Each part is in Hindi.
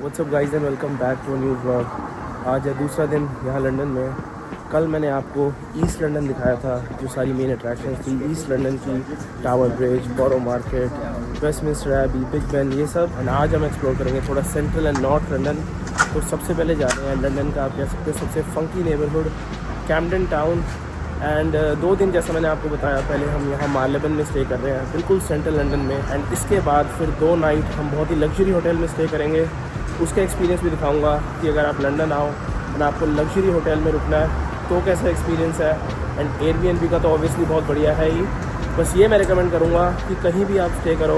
WhatsApp guys and welcome back to new vlog. आज है दूसरा दिन यहाँ लंदन में। कल मैंने आपको ईस्ट लंदन दिखाया था, जो सारी मेन अट्रैक्शंस थी ईस्ट लंदन की, Tower Bridge, Borough Market, Westminster Abbey, Big Ben, ये सब। एंड आज हम एक्सप्लोर करेंगे थोड़ा सेंट्रल एंड नॉर्थ लंदन। तो सबसे पहले जा रहे हैं लंदन का, आप कह सकते हो सबसे फंकी नेबरहुड, कैम्पडन टाउन। एंड 2 दिन जैसा मैंने आपको बताया, पहले हम यहाँ मार्लेबन में स्टे कर रहे हैं, बिल्कुल सेंट्रल लंदन में। एंड इसके बाद फिर 2 नाइट हम बहुत ही लग्जरी होटल में स्टे करेंगे। उसका एक्सपीरियंस भी दिखाऊंगा कि अगर आप लंदन आओ और आपको लग्जरी होटल में रुकना है तो कैसा एक्सपीरियंस है। एंड एयरबीएनबी का तो ऑब्वियसली बहुत बढ़िया है ही। बस ये मैं रिकमेंड करूँगा कि कहीं भी आप स्टे करो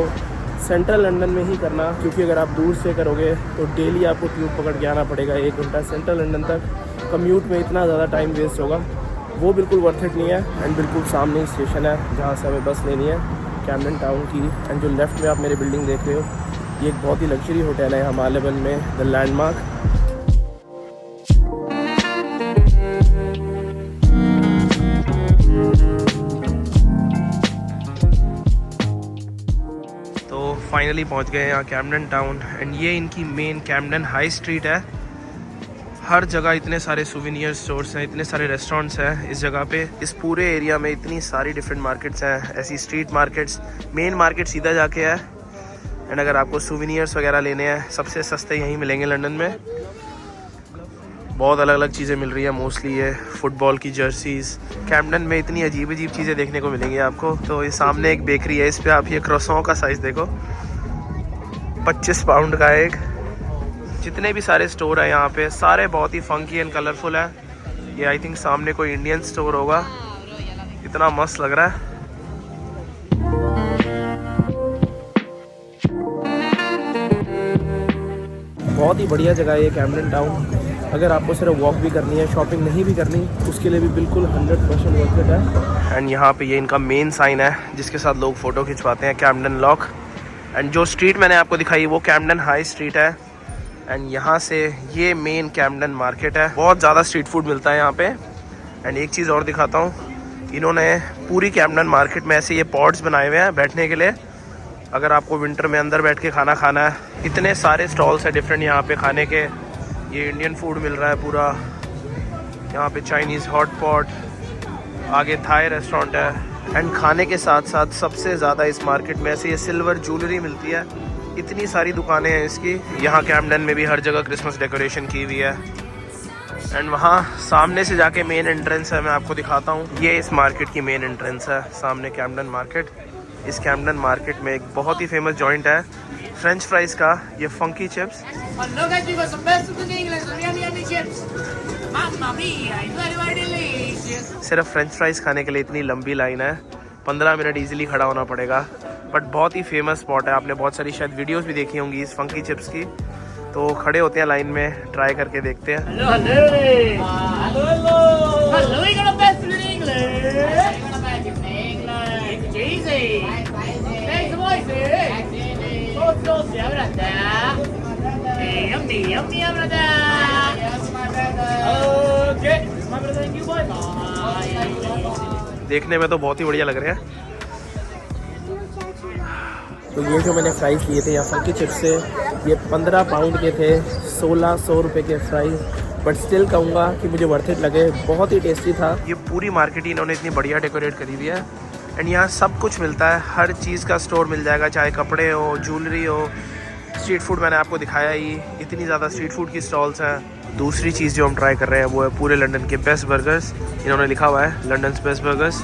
सेंट्रल लंदन में ही करना, क्योंकि अगर आप दूर स्टे करोगे तो डेली आपको ट्यूब पकड़ के आना पड़ेगा 1 घंटा सेंट्रल लंदन तक। कम्यूट में इतना ज़्यादा टाइम वेस्ट होगा, वो बिल्कुल वर्थ इट नहीं है। एंड बिल्कुल सामने स्टेशन है जहाँ से हमें बस लेनी है कैम्पडन टाउन की। एंड जो लेफ़्ट में आप मेरी बिल्डिंग देख रहे हो, ये एक बहुत ही लग्जरी होटल है यहाँ मार्लेबन में, द लैंडमार्क। तो फाइनली पहुँच गए यहाँ कैम्पडन टाउन। एंड ये इनकी मेन कैम्पडन हाई स्ट्रीट है। हर जगह इतने सारे सुवेनियर स्टोर्स हैं, इतने सारे रेस्टोरेंट्स हैं इस जगह पे। इस पूरे एरिया में इतनी सारी डिफरेंट मार्केट्स हैं, ऐसी स्ट्रीट मार्केट्स। मेन मार्केट सीधा जाके है। एंड अगर आपको सुवेनियर्स वगैरह लेने हैं, सबसे सस्ते यहीं मिलेंगे लंदन में। बहुत अलग अलग चीज़ें मिल रही है, मोस्टली ये फुटबॉल की जर्सीज़। कैम्पडन में इतनी अजीब अजीब चीज़ें देखने को मिलेंगी आपको। तो ये सामने एक बेकरी है, इस पर आप ये क्रॉसों का साइज़ देखो, 25 पाउंड का एक। जितने भी सारे स्टोर है यहाँ पे, सारे बहुत ही फंकी एंड कलरफुल है। ये आई थिंक सामने कोई इंडियन स्टोर होगा, इतना मस्त लग रहा है। बहुत ही बढ़िया जगह है ये कैम्पडन टाउन। अगर आपको सिर्फ वॉक भी करनी है, शॉपिंग नहीं भी करनी, उसके लिए भी बिल्कुल 100% वर्थ इट है। एंड यहाँ पे ये इनका मेन साइन है जिसके साथ लोग फ़ोटो खिंचवाते हैं, कैम्पडन लॉक। एंड जो स्ट्रीट मैंने आपको दिखाई वो कैम्पडन हाई स्ट्रीट है। एंड यहाँ से ये मेन कैम्पडन मार्केट है। बहुत ज़्यादा स्ट्रीट फूड मिलता है यहाँ पे। एंड एक चीज़ और दिखाता हूँ, इन्होंने पूरी कैम्पडन मार्केट में ऐसे ये पॉट्स बनाए हुए हैं बैठने के लिए। अगर आपको विंटर में अंदर बैठ के खाना खाना है, इतने सारे स्टॉल्स हैं डिफरेंट यहाँ पे खाने के। ये इंडियन फूड मिल रहा है पूरा यहाँ पे, चाइनीज़ हॉट पॉट, आगे थाई रेस्टोरेंट है। एंड खाने के साथ साथ सबसे ज़्यादा इस मार्केट में ऐसे ये सिल्वर ज्वेलरी मिलती है। इतनी सारी दुकानें हैं इसकी। यहाँ कैम्पडन में भी हर जगह क्रिसमस डेकोरेशन की हुई है। एंड वहाँ सामने से जाके मेन एंट्रेंस है, मैं आपको दिखाता हूँ। ये इस मार्केट की मेन एंट्रेंस है, सामने कैम्पडन मार्केट। इस कैम्पडन मार्केट में एक बहुत ही फेमस जॉइंट है फ्रेंच फ्राइज़ का, ये फंकी चिप्स। सिर्फ फ्रेंच फ्राइज़ खाने के लिए इतनी लंबी लाइन है, 15 मिनट इजीली खड़ा होना पड़ेगा। बट बहुत ही फेमस स्पॉट है, आपने बहुत सारी शायद वीडियोस भी देखी होंगी इस फंकी चिप्स की। तो खड़े होते हैं लाइन में, ट्राई करके देखते हैं। देखने में तो बहुत ही बढ़िया लग रहे हैं। तो ये जो मैंने फ्राइज़ लिए थे यहाँ फंकी चिप्स से, ये 15 पाउंड के थे, 1600 रुपये के फ्राइज़। बट स्टिल कहूँगा कि मुझे वर्थ इट लगे, बहुत ही टेस्टी था। ये पूरी मार्केट ही इन्होंने इतनी बढ़िया डेकोरेट करी हुई है। एंड यहाँ सब कुछ मिलता है, हर चीज़ का स्टोर मिल जाएगा, चाहे कपड़े हो, ज्वेलरी हो। स्ट्रीट फूड मैंने आपको दिखाया ही, इतनी ज़्यादा स्ट्रीट फूड की स्टॉल्स हैं। दूसरी चीज़ जो हम ट्राई कर रहे हैं वो है पूरे लंदन के बेस्ट बर्गर्स। इन्होंने लिखा हुआ है लंदन्स बेस्ट बर्गर्स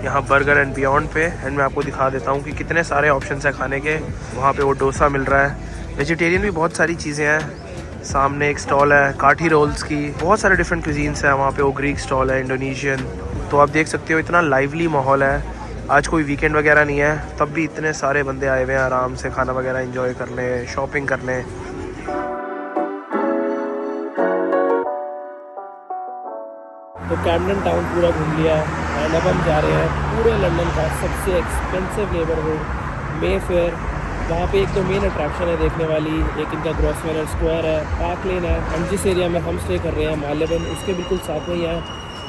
यहाँ बर्गर एंड बियॉन्ड पे। एंड मैं आपको दिखा देता हूँ कि कितने सारे ऑप्शंस हैं खाने के। वहाँ पे वो डोसा मिल रहा है, वेजिटेरियन भी बहुत सारी चीज़ें हैं। सामने एक स्टॉल है काठी रोल्स की, बहुत सारे डिफरेंट क्यूजीन्स हैं वहाँ पे। वो ग्रीक स्टॉल है, इंडोनेशियन। तो आप देख सकते हो इतना लाइवली माहौल है। आज कोई वीकेंड वगैरह नहीं है, तब भी इतने सारे बंदे आए हुए हैं आराम से खाना वगैरह एंजॉय करने, शॉपिंग करने। तो कैम्पडन टाउन पूरा घूम लिया है। एंड अब हम जा रहे हैं पूरे लंदन का सबसे एक्सपेंसिव नेबरहुड मे फेयर। वहाँ पे एक तो मेन अट्रैक्शन है देखने वाली, एक इनका ग्रॉसवेलर स्क्वायर है, पार्क लेन है। एंड जिस एरिया में हम स्टे कर रहे हैं मार्लेबन, उसके बिल्कुल साथ में ही है।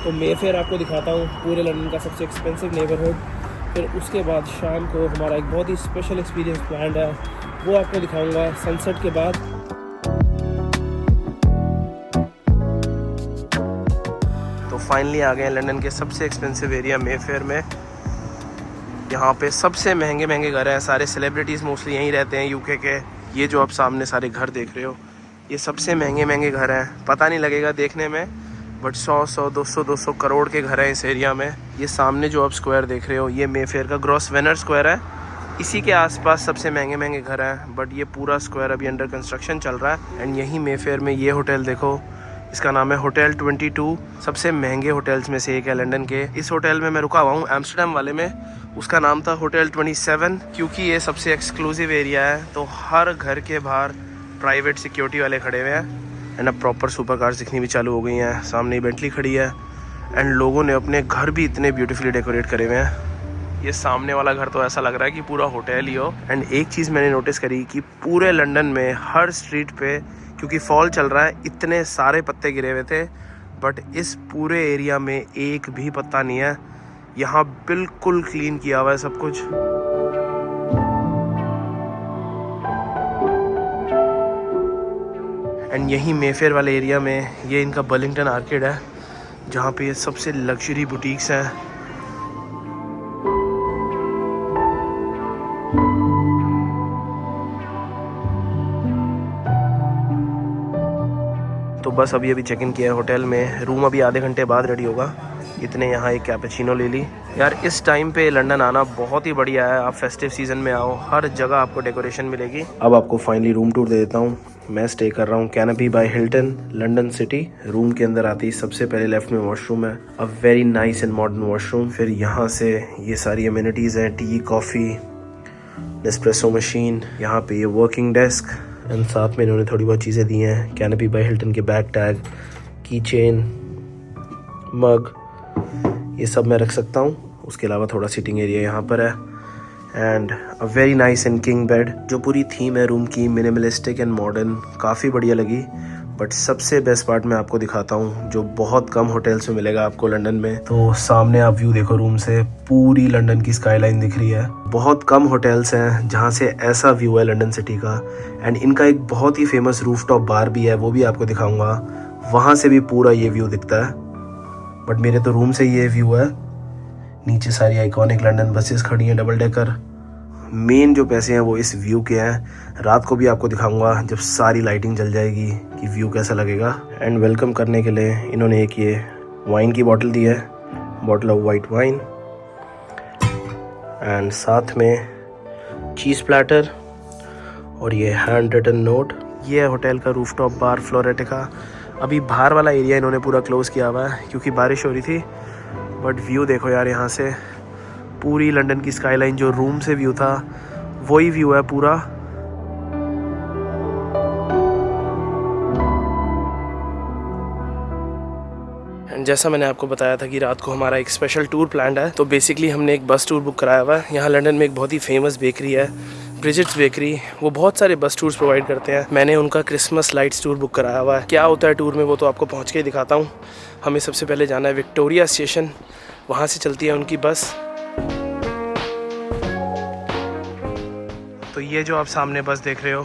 तो मे फेयर आपको दिखाता हूँ, पूरे लंदन का सबसे एक्सपेंसिव नेबरहुड। फिर उसके बाद शाम को हमारा एक बहुत ही स्पेशल एक्सपीरियंस प्लान्ड है, वो आपको दिखाऊंगा सनसेट के बाद। फाइनली आ गए हैं लंदन के सबसे एक्सपेंसिव एरिया मेफेयर में। यहाँ पे सबसे महंगे महंगे घर हैं, सारे सेलिब्रिटीज़ मोस्टली यहीं रहते हैं यूके के। ये जो आप सामने सारे घर देख रहे हो ये सबसे महंगे महंगे घर हैं। पता नहीं लगेगा देखने में, बट 100-200 करोड़ के घर हैं इस एरिया में। ये सामने जो आप स्क्वायर देख रहे हो ये मेफेयर का ग्रॉसवेनर स्क्वायर है। इसी के आसपास सबसे महंगे महंगे घर हैं, बट ये पूरा स्क्वायर अभी अंडर कंस्ट्रक्शन चल रहा है। एंड यहीं मेफेयर में ये होटल देखो, इसका नाम है होटल 22। सबसे महंगे होटल्स में से एक है लंदन के। इस होटल में मैं रुका हुआ हूँ एम्स्टर्डम वाले में, उसका नाम था होटल 27, क्योंकि ये सबसे एक्सक्लूसिव एरिया है। तो हर घर के बाहर प्राइवेट सिक्योरिटी वाले खड़े हुए हैं। एंड अब प्रॉपर सुपर कार्स दिखनी भी चालू हो गई हैं। सामने ही बेंटली खड़ी है। एंड लोगों ने अपने घर भी इतने ब्यूटीफुली डेकोरेट करे हुए हैं। ये सामने वाला घर तो ऐसा लग रहा है कि पूरा होटल ही हो। एंड एक चीज़ मैंने नोटिस करी कि पूरे लंदन में हर स्ट्रीट पे, क्योंकि फॉल चल रहा है, इतने सारे पत्ते गिरे हुए थे, बट इस पूरे एरिया में एक भी पत्ता नहीं है। यहाँ बिल्कुल क्लीन किया हुआ है सब कुछ। एंड यहीं मेफेयर वाले एरिया में ये इनका बर्लिंगटन आर्केड है, जहाँ पे ये सबसे लग्जरी बुटीक्स हैं। तो बस अभी चेक इन किया है होटल में। रूम अभी आधे घंटे बाद रेडी होगा। इतने यहाँ एक कैपेचिनो ले ली। यार इस टाइम पे लंदन आना बहुत ही बढ़िया है। आप फेस्टिव सीजन में आओ, हर जगह आपको डेकोरेशन मिलेगी। अब आपको फाइनली रूम टूर दे देता हूँ। मैं स्टे कर रहा हूँ canopy by Hilton, London city. Room के अंदर आते ही सबसे पहले लेफ्ट में वॉशरूम है, a very nice and modern washroom. फिर यहाँ से ये सारी अमेनिटीज़ हैं, टी, कॉफ़ी, नेस्प्रेसो मशीन, यहाँ पे ये वर्किंग डेस्क। एंड साथ में इन्होंने थोड़ी बहुत चीज़ें दी हैं, कैनपी बाय हिल्टन के बैग टैग, की चेन, मग, ये सब मैं रख सकता हूँ। उसके अलावा थोड़ा सिटिंग एरिया यहाँ पर है। And a very nice and king bed. जो पूरी थीम है रूम की, मिनिमलिस्टिक एंड मॉडर्न, काफ़ी बढ़िया लगी। बट सबसे बेस्ट पार्ट मैं आपको दिखाता हूँ, जो बहुत कम होटल्स में मिलेगा आपको लंदन में। तो सामने आप व्यू देखो रूम से, पूरी लंदन की स्काईलाइन दिख रही है। बहुत कम होटल्स हैं जहाँ से ऐसा व्यू है लंदन सिटी का। एंड इनका एक बहुत ही फेमस रूफटॉप बार भी है, वो भी आपको दिखाऊंगा। वहाँ से भी पूरा ये व्यू दिखता है, बट मेरे तो रूम से ये व्यू है। नीचे सारी आइकॉनिक लंदन बसेस खड़ी हैं, डबल डेकर। मेन जो पैसे हैं वो इस व्यू के हैं। रात को भी आपको दिखाऊंगा जब सारी लाइटिंग जल जाएगी कि व्यू कैसा लगेगा। एंड वेलकम करने के लिए इन्होंने एक ये वाइन की बॉटल दी है, bottle of white wine. And साथ में चीज़ प्लेटर और ये हैंड रिटन नोट। ये है होटल का रूफटॉप बार फ्लोरेटिका। अभी बाहर वाला एरिया इन्होंने पूरा क्लोज़ किया हुआ है क्योंकि बारिश हो रही थी। बट व्यू देखो यार, यहाँ से पूरी लंदन की स्काईलाइन, जो रूम से व्यू था वही व्यू है पूरा। एंड जैसा मैंने आपको बताया था कि रात को हमारा एक स्पेशल टूर प्लान है, तो बेसिकली हमने एक बस टूर बुक कराया हुआ है। यहाँ लंदन में एक बहुत ही फेमस बेकरी है, ब्रिजिट्स बेकरी। वो बहुत सारे बस टूर्स प्रोवाइड करते हैं। मैंने उनका क्रिसमस लाइट्स टूर बुक कराया हुआ है। क्या होता है टूर में वो तो आपको पहुँच के ही दिखाता हूँ। हमें सबसे पहले जाना है विक्टोरिया स्टेशन, वहाँ से चलती है उनकी बस। तो ये जो आप सामने बस देख रहे हो,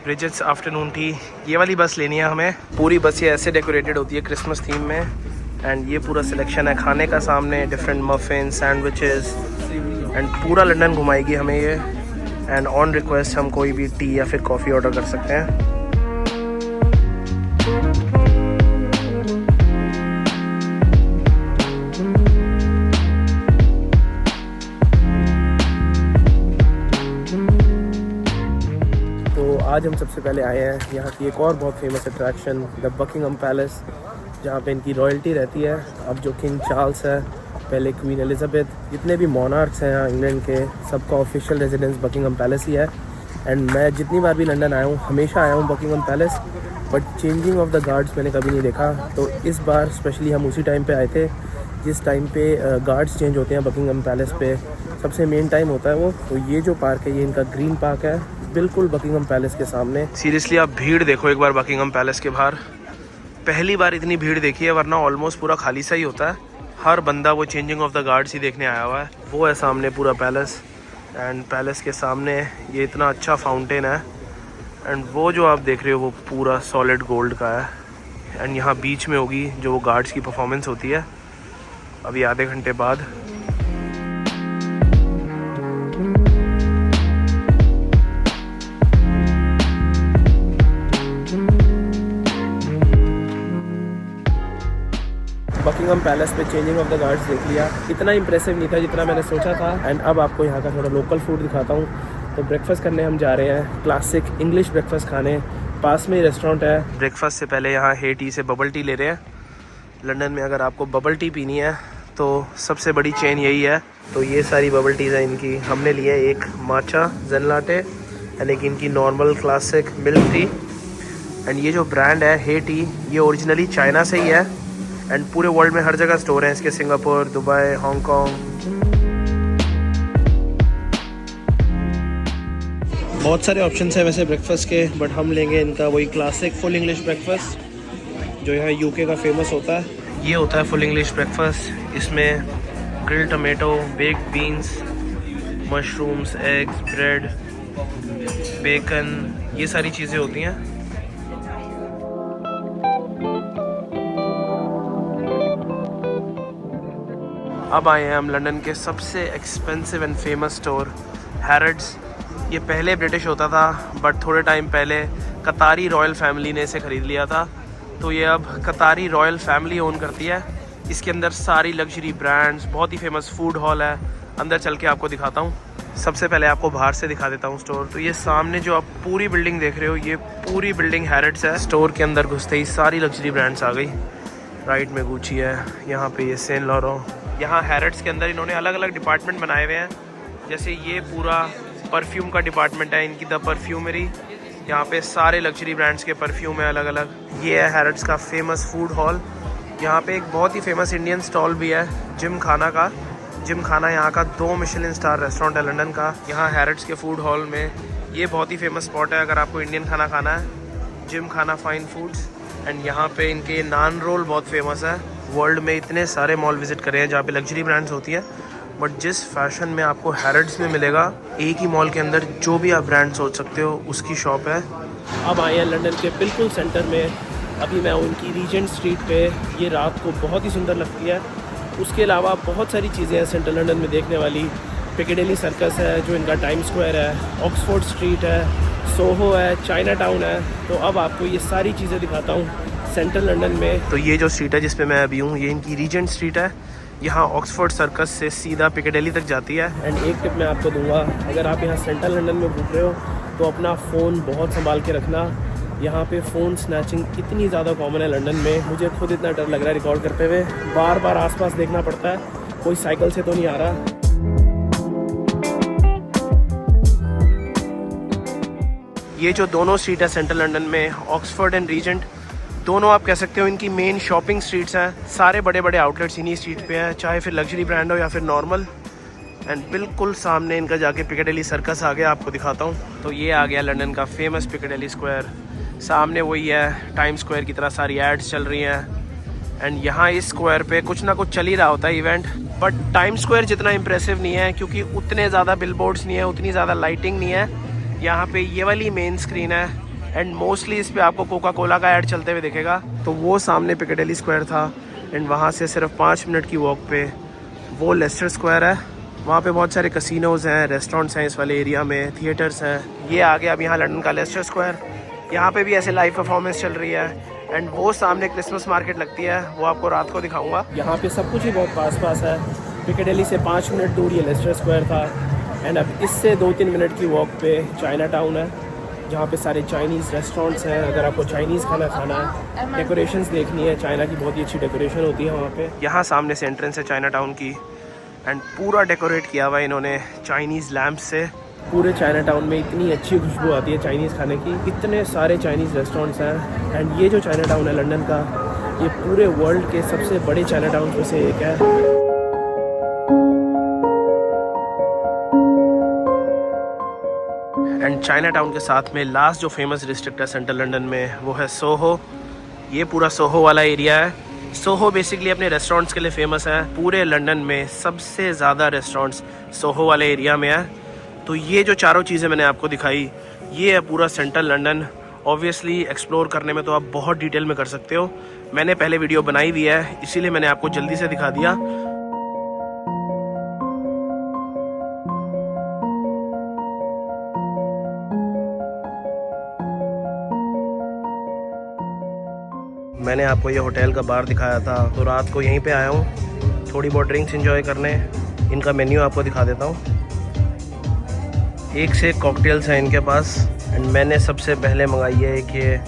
ब्रिजिट्स आफ्टरनून टी, ये वाली बस लेनी है हमें। पूरी बस ये ऐसे डेकोरेटेड होती है क्रिसमस थीम में। एंड ये पूरा सिलेक्शन है खाने का, सामने डिफरेंट मफिन, सैंडविचेस, एंड पूरा लंदन घुमाएगी हमें ये। एंड ऑन रिक्वेस्ट हम कोई भी टी या फिर कॉफ़ी ऑर्डर कर सकते हैं। आज हम सबसे पहले आए हैं यहाँ की एक और बहुत famous attraction, the Buckingham palace, जहाँ पे इनकी रॉयल्टी रहती है। अब जो किंग चार्ल्स है, पहले क्वीन एलिजाबेथ, जितने भी मोनार्क्स हैं यहाँ इंग्लैंड के, सबका ऑफिशियल रेजिडेंस बकिंगम पैलेस ही है। एंड मैं जितनी बार भी लंदन आया हूँ हमेशा आया हूँ Buckingham palace, but changing of the guards मैंने कभी नहीं देखा। तो इस बार स्पेशली हम उसी टाइम पे आए थे जिस टाइम पे गार्ड्स चेंज होते हैं बकिंगम पैलेस पे, सबसे मेन टाइम होता है वो। तो ये जो पार्क है ये इनका ग्रीन पार्क है, बिल्कुल बकिंगम पैलेस के सामने। सीरियसली आप भीड़ देखो एक बार बकिंगम पैलेस के बाहर। पहली बार इतनी भीड़ देखी है, वरना ऑलमोस्ट पूरा खाली सा ही होता है। हर बंदा वो चेंजिंग ऑफ द गार्ड्स ही देखने आया हुआ है। वो है सामने पूरा पैलेस। एंड पैलेस के सामने ये इतना अच्छा फाउंटेन है। एंड वो जो आप देख रहे हो वो पूरा सॉलिड गोल्ड का है। एंड यहाँ बीच में होगी जो वो गार्ड्स की परफॉर्मेंस होती है अभी आधे घंटे बाद। बकिंगम पैलेस पे चेंजिंग ऑफ द गार्ड्स देख लिया, इतना इंप्रेसिव नहीं था जितना मैंने सोचा था। एंड अब आपको यहाँ का थोड़ा लोकल फूड दिखाता हूँ। तो ब्रेकफास्ट करने हम जा रहे हैं, क्लासिक इंग्लिश ब्रेकफास्ट खाने। पास में ही रेस्टोरेंट है। ब्रेकफास्ट से पहले यहाँ हे टी से बबल टी ले रहे हैं। लंदन में अगर आपको बबल टी पीनी है तो सबसे बड़ी चेन यही है। तो ये सारी बबल टीज़ हैं इनकी। हमने लिए एक माचा ज़ेन लाटे एंड एक इनकी normal classic milk tea. And ये जो ब्रांड है हे टी, ये ओरिजिनली चाइना से ही है एंड पूरे वर्ल्ड में हर जगह स्टोर हैं इसके, सिंगापुर, दुबई, हांगकांग। बहुत सारे ऑप्शंस हैं वैसे ब्रेकफास्ट के, बट हम लेंगे इनका वही क्लासिक फुल इंग्लिश ब्रेकफास्ट जो यहाँ यूके का फेमस होता है। ये होता है फुल इंग्लिश ब्रेकफास्ट। इसमें grilled tomato, baked beans, mushrooms, eggs, bread, bacon, ये सारी चीज़ें होती हैं। अब आए हैं हम लंदन के सबसे एक्सपेंसिव एंड फेमस स्टोर हैरड्स। ये पहले ब्रिटिश होता था बट थोड़े टाइम पहले कतारी रॉयल फैमिली ने इसे ख़रीद लिया था। तो ये अब कतारी रॉयल फैमिली ओन करती है। इसके अंदर सारी लग्जरी ब्रांड्स, बहुत ही फेमस फूड हॉल है। अंदर चल के आपको दिखाता हूँ। सबसे पहले आपको बाहर से दिखा देता हूँ स्टोर। तो ये सामने जो आप पूरी बिल्डिंग देख रहे हो, ये पूरी बिल्डिंग हैरड्स है। स्टोर के अंदर घुसते ही सारी लग्जरी ब्रांड्स आ गई। राइट में गुची है, यहाँ पे ये सेंट लॉरेंट। यहाँ हैरड्स के अंदर इन्होंने अलग अलग डिपार्टमेंट बनाए हुए हैं। जैसे ये पूरा परफ्यूम का डिपार्टमेंट है इनकी, द परफ्यूमरी। यहाँ पे सारे लग्जरी ब्रांड्स के परफ्यूम है अलग अलग। ये है हैरड्स का फेमस फूड हॉल। यहाँ पे एक बहुत ही फेमस इंडियन स्टॉल भी है जिम खाना का। जिम खाना यहाँ का 2 मिशेलिन स्टार रेस्टोरेंट है लंदन का। यहाँ हैरड्स के फूड हॉल में ये बहुत ही फेमस स्पॉट है अगर आपको इंडियन खाना खाना है। जिम खाना फाइन फूड्स। एंड यहाँ पे इनके नान रोल बहुत फेमस है। वर्ल्ड में इतने सारे मॉल विजिट करे हैं जहाँ पे लग्जरी ब्रांड्स होती हैं, बट जिस फैशन में आपको हैरड्स में मिलेगा, एक ही मॉल के अंदर जो भी आप ब्रांड सोच सकते हो उसकी शॉप है। अब आए हैं लंदन के बिल्कुल सेंटर में। अभी मैं उनकी रीजेंट स्ट्रीट पे, ये रात को बहुत ही सुंदर लगती है। उसके अलावा बहुत सारी चीज़ें हैं सेंट्रल लंदन में देखने वाली। पिकेडेली सर्कस है जो इनका टाइम स्क्वायर है, ऑक्सफोर्ड स्ट्रीट है, सोहो है, चाइना टाउन है। तो अब आपको ये सारी चीज़ें दिखाता हूँ सेंट्रल लंदन में। तो ये जो स्ट्रीट है जिस पे मैं अभी हूँ, ये इनकी रीजेंट स्ट्रीट है। यहाँ ऑक्सफोर्ड सर्कस से सीधा पिकेडेली तक जाती है। एंड एक टिप मैं आपको दूंगा, अगर आप यहाँ सेंट्रल लंदन में घूम रहे हो तो अपना फ़ोन बहुत संभाल के रखना। यहाँ पे फ़ोन स्नैचिंग इतनी ज़्यादा कॉमन है लंदन में, मुझे खुद इतना डर लग रहा है रिकॉर्ड करते हुए। बार बार आसपास देखना पड़ता है, कोई साइकिल से तो नहीं आ रहा। ये जो दोनों स्ट्रीट है सेंट्रल लंदन में, ऑक्सफोर्ड एंड रीजेंट, दोनों आप कह सकते हो इनकी मेन शॉपिंग स्ट्रीट्स हैं। सारे बड़े बड़े आउटलेट्स इन्हीं स्ट्रीट पे हैं, चाहे फिर लग्जरी ब्रांड हो या फिर नॉर्मल। एंड बिल्कुल सामने इनका जाके पिकेडेली सर्कस आ गया, आपको दिखाता हूँ। तो ये आ गया लंदन का फेमस पिकेडेली स्क्वायर। सामने वही है, टाइम स्क्वायर की तरह सारी एड्स चल रही हैं। एंड यहाँ इस स्क्वायर पे कुछ ना कुछ चल ही रहा होता है इवेंट, बट टाइम स्क्वायर जितना इंप्रेसिव नहीं है क्योंकि उतने ज़्यादा बिलबोर्ड्स नहीं है, उतनी ज़्यादा लाइटिंग नहीं है। यहाँ पे ये वाली मेन स्क्रीन है एंड मोस्टली इस पे आपको कोका कोला का ऐड चलते हुए दिखेगा। तो वो सामने पिकेडेली स्क्वायर था एंड वहाँ से सिर्फ 5 मिनट की वॉक पे वो लेस्टर स्क्वायर है। वहाँ पे बहुत सारे कसिनोज़ हैं, रेस्टोरेंट्स हैं इस वाले एरिया में, थिएटर्स हैं। ये आ गया अब यहाँ लंदन का लेस्टर स्क्वायर। यहाँ पे भी ऐसे लाइव परफॉर्मेंस चल रही है। एंड वो सामने क्रिसमस मार्केट लगती है, वो आपको रात को दिखाऊंगा। यहाँ पे सब कुछ ही बहुत पास पास है। पिकेडेली से 5 मिनट दूर ये लेस्टर स्क्वायर था एंड अब इससे 2-3 मिनट की वॉक पे चाइना टाउन है जहाँ पे सारे चाइनीज़ रेस्टोरेंट्स हैं। अगर आपको चाइनीज़ खाना खाना है, डेकोरेशंस देखनी है, चाइना की बहुत ही अच्छी डेकोरेशन होती है वहाँ पे। यहाँ सामने से एंट्रेंस है चाइना टाउन की एंड पूरा डेकोरेट किया हुआ है इन्होंने चाइनीज़ लैम्प से। पूरे चाइना टाउन में इतनी अच्छी खुशबू आती है चाइनीज़ खाने की, इतने सारे चाइनीज़ रेस्टोरेंट्स हैं। एंड ये जो चाइना टाउन है लंदन का, ये पूरे वर्ल्ड के सबसे बड़े चाइना टाउन में से एक है। एंड चाइना टाउन के साथ में लास्ट जो फेमस डिस्ट्रिक्ट है सेंट्रल लंदन में, वो है सोहो। ये पूरा सोहो वाला एरिया है। सोहो बेसिकली अपने रेस्टोरेंट्स के लिए फेमस है। पूरे लंदन में सबसे ज़्यादा रेस्टोरेंट्स सोहो वाले एरिया में है। तो ये जो चारों चीज़ें मैंने आपको दिखाई, ये है पूरा सेंट्रल लंदन ऑब्वियसली एक्सप्लोर करने में तो आप बहुत डिटेल में कर सकते हो। मैंने पहले वीडियो बनाई हुई है, इसीलिए मैंने आपको जल्दी से दिखा दिया। मैंने आपको ये होटल का बार दिखाया था, तो रात को यहीं पे आया हूँ थोड़ी बहुत ड्रिंक्स एंजॉय करने। इनका मेन्यू आपको दिखा देता हूँ। एक से एक कॉकटेल्स हैं इनके पास, एंड मैंने सबसे पहले मंगाई है एक ये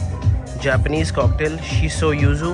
जापानीज़ कॉकटेल शिसो युज़ु।